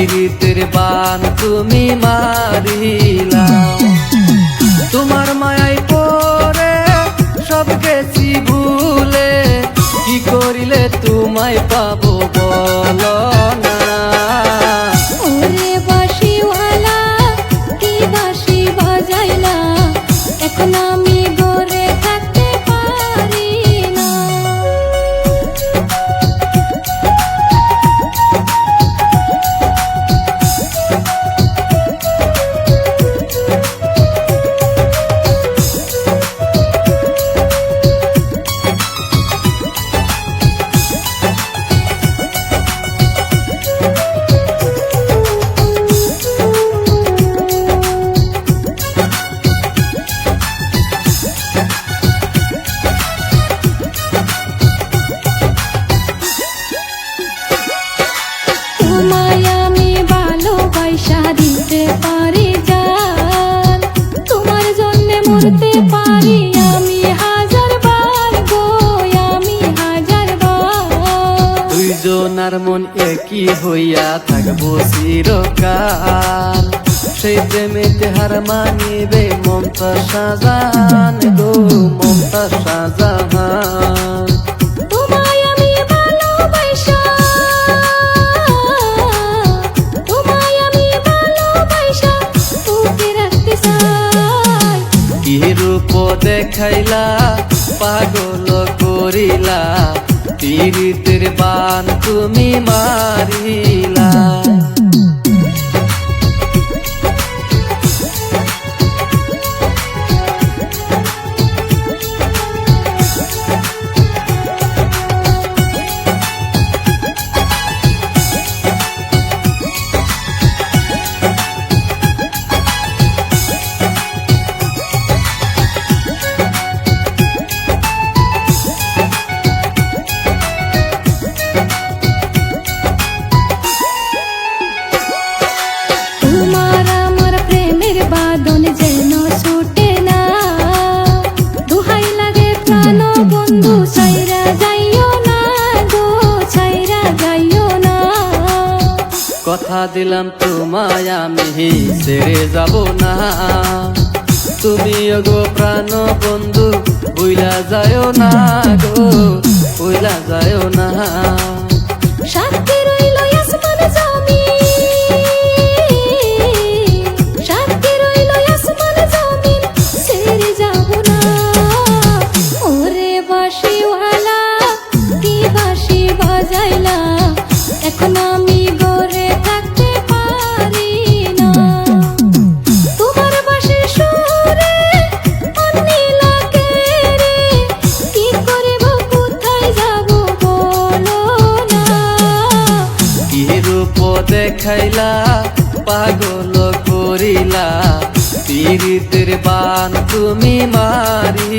পীড়িতের বান তুমি মারিলা। তোমার মায়ায় পড়ে সব গেছি ভুলে, কি করিলে তোমায় পাবো বলো না। ওরে বাঁশিওয়ালা কি বাঁশি বাজাইলা, এখন আমি ঘরে থাকতে পারি না। তোমায় আমি ভালোবাসা দিতে পারি জান, তোমার জন্য মরতে পারি আমি হাজার বার গো, আমি হাজার বার। দুইজনার মন একই হইয়া থাকবো চিরকাল, সেই প্রেমেতে হার মানিবে মমতাজ শাহজাহান গো, মমতাজ শাহজাহান। তোমায় আমি ভালোবাসা, তোমায় আমি ভালোবাসা তোকে রাখতে চাই। কি রূপ দেখাইলা পাগল করিলা, পীড়িতের বান তুমি মারিলা। তোমার আমার প্রেমের বাঁধন যেন ছুটে না, দোহাই লাগে প্রাণ বন্ধু ছাইরা যাইও না গো, ছাইরা যাইও না। কথা দিলাম তোমায় আমি ছেড়ে যাব না, তুমি গো প্রাণ বন্ধু ভুইলা যায়ও না গো, ভুইলা যায়ও না। সাথে রইল আসমান জমিন, সাথে রইল আসমান জমিন, ছেড়ে যাব না। ওরে বাঁশিওয়ালা কি বাঁশি বাজাইলা, এখন আমি ঘরে থাকতে পারি না। তোমার বাঁশির সুরে অন্যি লাগে রে, কি করিব কোথায় যাব বলো না। কি রূপ দেখাইলা পাগল করিলা, পীড়িতের বান তুমি মারি